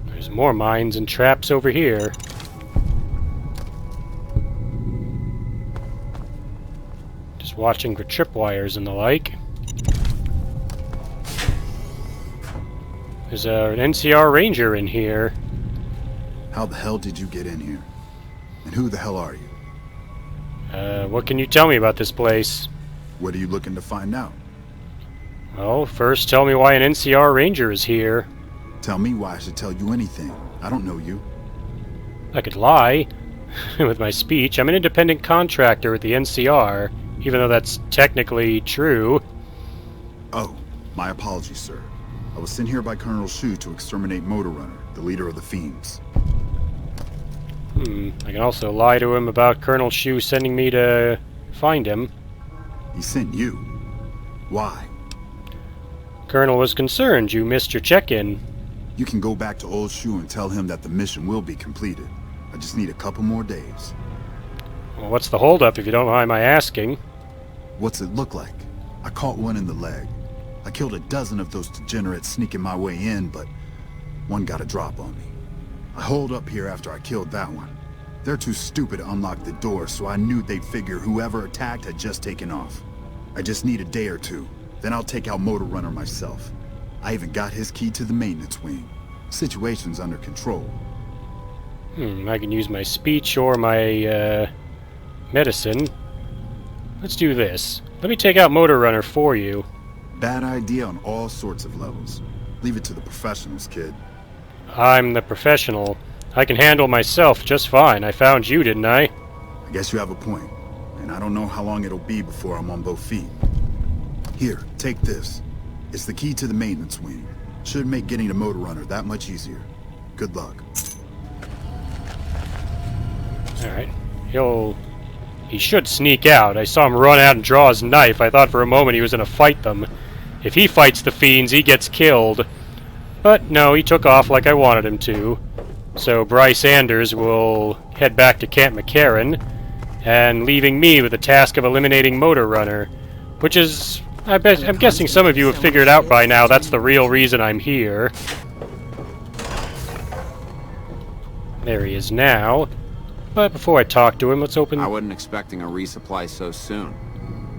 There's more mines and traps over here. Just watching for tripwires and the like. There's an NCR Ranger in here. How the hell did you get in here? And who the hell are you? What can you tell me about this place? What are you looking to find out? Well, first tell me why an NCR Ranger is here. Tell me why I should tell you anything. I don't know you. I could lie with my speech. I'm an independent contractor with the NCR, even though that's technically true. Oh, my apologies, sir. I was sent here by Colonel Shu to exterminate Motor Runner, the leader of the Fiends. I can also lie to him about Colonel Shu sending me to find him. He sent you? Why? Colonel was concerned you missed your check-in. You can go back to old Shu and tell him that the mission will be completed. I just need a couple more days. Well, what's the holdup, if you don't mind my asking? What's it look like? I caught one in the leg. I killed a dozen of those degenerates sneaking my way in, but one got a drop on me. I holed up here after I killed that one. They're too stupid to unlock the door, so I knew they'd figure whoever attacked had just taken off. I just need a day or two, then I'll take out Motor Runner myself. I even got his key to the maintenance wing. Situation's under control. I can use my speech or my, medicine. Let's do this. Let me take out Motor Runner for you. Bad idea on all sorts of levels. Leave it to the professionals, kid. I'm the professional. I can handle myself just fine. I found you, didn't I? I guess you have a point. and I don't know how long it'll be before I'm on both feet. Here, take this. It's the key to the maintenance wing. Should make getting to Motor Runner that much easier. Good luck. Alright. He should sneak out. I saw him run out and draw his knife. I thought for a moment he was going to fight them. If he fights the Fiends, he gets killed. But no, he took off like I wanted him to. So Bryce Anders will head back to Camp Mccarran, and leaving me with the task of eliminating Motor Runner, which is, I'm guessing some of you have figured out by now that's the real reason I'm here. There he is now. But before I talk to him, let's open... I wasn't expecting a resupply so soon.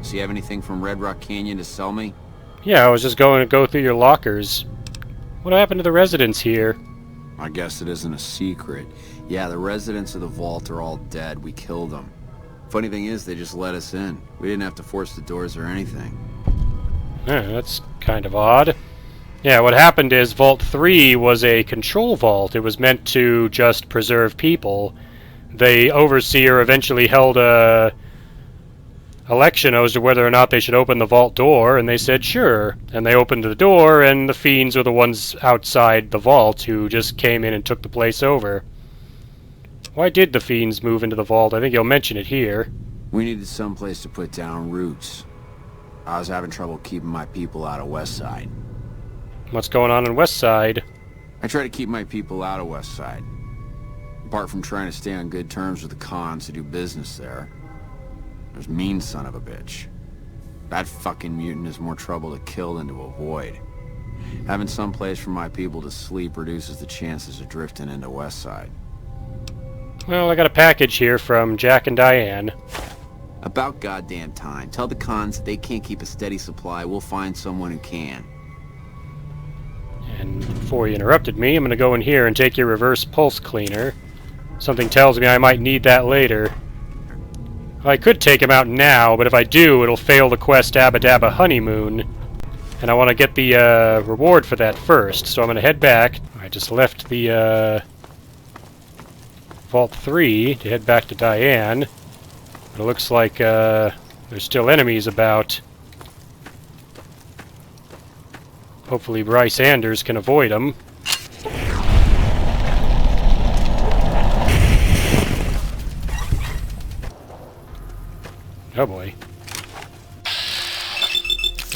Does he have anything from Red Rock Canyon to sell me? Yeah, I was just going to go through your lockers. What happened to the residents here? I guess it isn't a secret. Yeah, the residents of the vault are all dead. We killed them. Funny thing is, they just let us in. We didn't have to force the doors or anything. That's kind of odd. Yeah, what happened is Vault 3 was a control vault. It was meant to just preserve people. The Overseer eventually held a election as to whether or not they should open the vault door, and they said sure. And they opened the door, and the Fiends were the ones outside the vault who just came in and took the place over. Why did the Fiends move into the vault? I think you'll mention it here. We needed someplace to put down roots. I was having trouble keeping my people out of Westside. What's going on in Westside? I try to keep my people out of Westside. Apart from trying to stay on good terms with the cons who do business there. There's mean son of a bitch. That fucking mutant is more trouble to kill than to avoid. Having some place for my people to sleep reduces the chances of drifting into Westside. Well, I got a package here from Jack and Diane. About goddamn time. Tell the cons that they can't keep a steady supply. We'll find someone who can. And before you interrupted me, I'm going to go in here and take your reverse pulse cleaner. Something tells me I might need that later. I could take him out now, but if I do, it'll fail the quest Abba Dabba Honeymoon. And I want to get the reward for that first, so I'm going to head back. I just left the Vault 3 to head back to Diane. But it looks like there's still enemies about. Hopefully Bryce Anders can avoid them. Oh boy.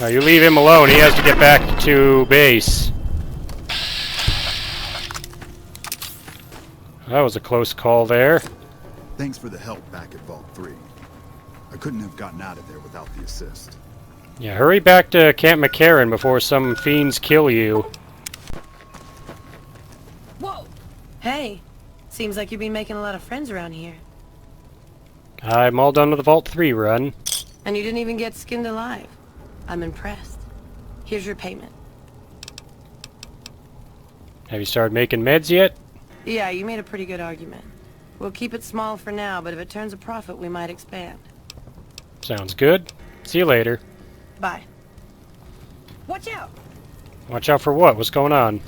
Now you leave him alone, he has to get back to base. That was a close call there. Thanks for the help back at Vault 3. I couldn't have gotten out of there without the assist. Yeah, hurry back to Camp Mccarran before some fiends kill you. Whoa! Hey, seems like you've been making a lot of friends around here. I'm all done with the Vault 3 run. And you didn't even get skinned alive. I'm impressed. Here's your payment. Have you started making meds yet? Yeah, you made a pretty good argument. We'll keep it small for now, but if it turns a profit, we might expand. Sounds good. See you later. Bye. Watch out! Watch out for what? What's going on?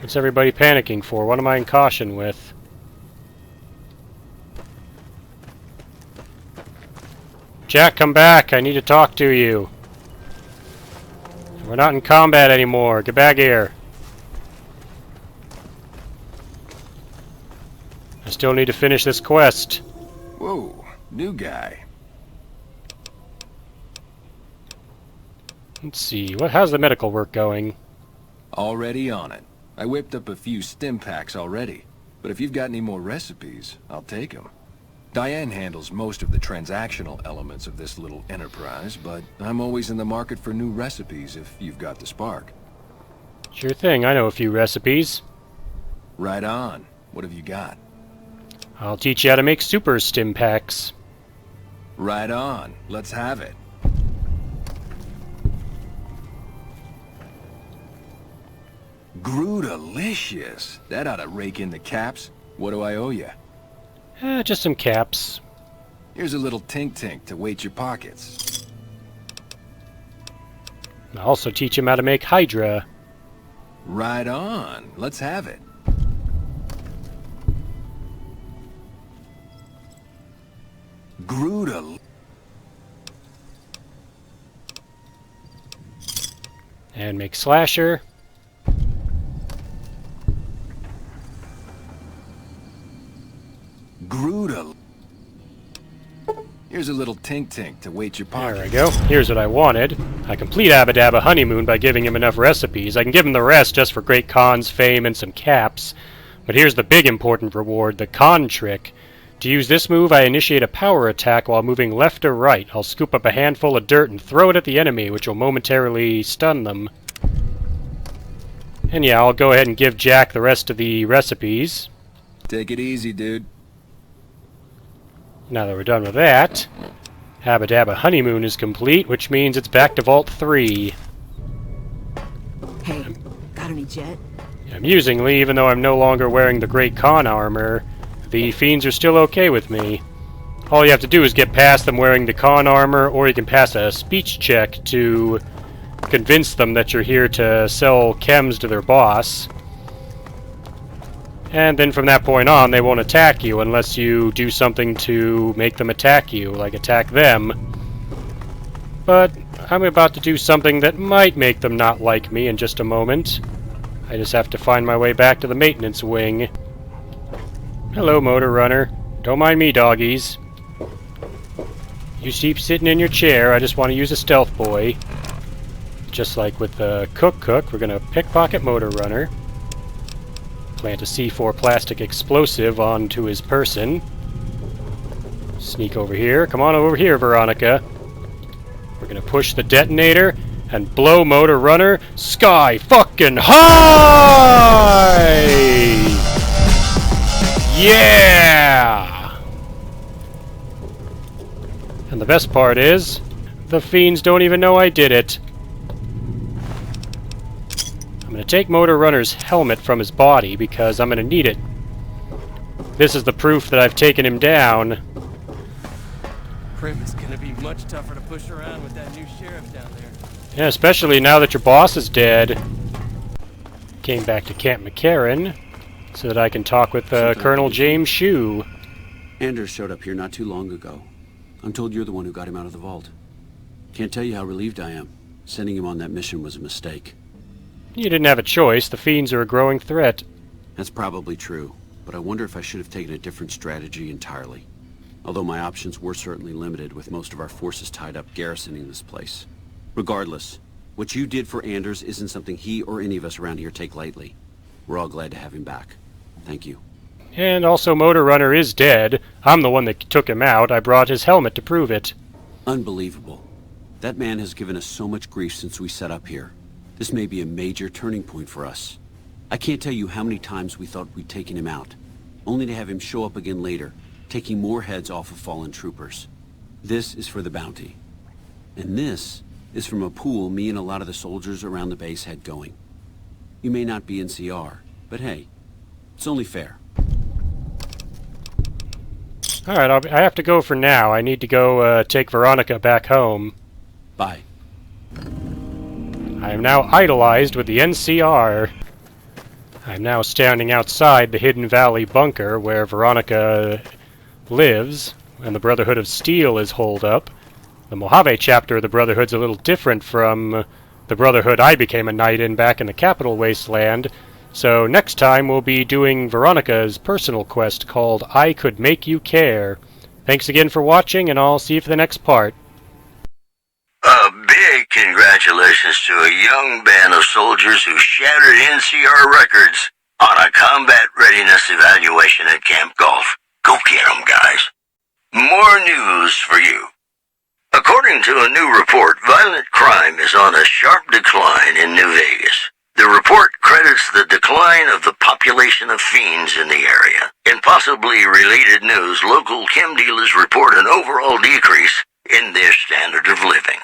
What's everybody panicking for? What am I in caution with? Jack, come back! I need to talk to you. We're not in combat anymore. Get back here. I still need to finish this quest. Whoa, new guy. Let's see. How's the medical work going? Already on it. I whipped up a few stim packs already. But if you've got any more recipes, I'll take them. Diane handles most of the transactional elements of this little enterprise, but I'm always in the market for new recipes if you've got the spark. Sure thing. I know a few recipes. Right on. What have you got? I'll teach you how to make super stim packs. Right on. Let's have it. Grootalicious. That ought to rake in the caps. What do I owe you? Just some caps. Here's a little tink-tink to weight your pockets. I'll also teach him how to make Hydra. Right on. Let's have it. And make slasher. Brutal. Here's a little tink-tink to weight your pocket. There we go. Here's what I wanted. I complete Abba Dabba Honeymoon by giving him enough recipes. I can give him the rest just for great cons, fame, and some caps. But here's the big important reward, the con trick. To use this move, I initiate a power attack while moving left or right. I'll scoop up a handful of dirt and throw it at the enemy, which will momentarily stun them. And yeah, I'll go ahead and give Jack the rest of the recipes. Take it easy, dude. Now that we're done with that, Abba Dabba Honeymoon is complete, which means it's back to Vault 3. Hey, got any jet? Amusingly, even though I'm no longer wearing the Great Khan armor, the Fiends are still okay with me. All you have to do is get past them wearing the Khan armor, or you can pass a speech check to convince them that you're here to sell chems to their boss. And then from that point on, they won't attack you unless you do something to make them attack you, like attack them. But I'm about to do something that might make them not like me in just a moment. I just have to find my way back to the maintenance wing. Hello, Motor Runner. Don't mind me, doggies. You keep sitting in your chair, I just want to use a stealth boy. Just like with the Cook, we're gonna pickpocket Motor Runner. Plant a C4 plastic explosive onto his person. Sneak over here. Come on over here, Veronica. We're gonna push the detonator and blow Motor Runner sky fucking high! Yeah! And the best part is, the Fiends don't even know I did it. I'm going to take Motor Runner's helmet from his body because I'm going to need it. This is the proof that I've taken him down. Crim is going to be much tougher to push around with that new sheriff down there. Yeah, especially now that your boss is dead. Came back to Camp Mccarran so that I can talk with Colonel James Shue. Anders showed up here not too long ago. I'm told you're the one who got him out of the vault. Can't tell you how relieved I am. Sending him on that mission was a mistake. You didn't have a choice. The Fiends are a growing threat. That's probably true, but I wonder if I should have taken a different strategy entirely. Although my options were certainly limited, with most of our forces tied up garrisoning this place. Regardless, what you did for Anders isn't something he or any of us around here take lightly. We're all glad to have him back. Thank you. And also, Motor Runner is dead. I'm the one that took him out. I brought his helmet to prove it. Unbelievable. That man has given us so much grief since we set up here. This may be a major turning point for us. I can't tell you how many times we thought we'd taken him out, only to have him show up again later, taking more heads off of fallen troopers. This is for the bounty. And this is from a pool me and a lot of the soldiers around the base had going. You may not be in CR, but hey, it's only fair. Alright, I have to go for now. I need to go take Veronica back home. Bye. I am now idolized with the NCR. I am now standing outside the Hidden Valley bunker where Veronica lives, and the Brotherhood of Steel is holed up. The Mojave chapter of the Brotherhood's a little different from the Brotherhood I became a knight in back in the capital Wasteland, so next time we'll be doing Veronica's personal quest called I Could Make You Care. Thanks again for watching, and I'll see you for the next part. A big congratulations to a young band of soldiers who shattered NCR records on a combat readiness evaluation at Camp Golf. Go get 'em, guys. More news for you. According to a new report, violent crime is on a sharp decline in New Vegas. The report credits the decline of the population of Fiends in the area. In possibly related news, local chem dealers report an overall decrease in their standard of living.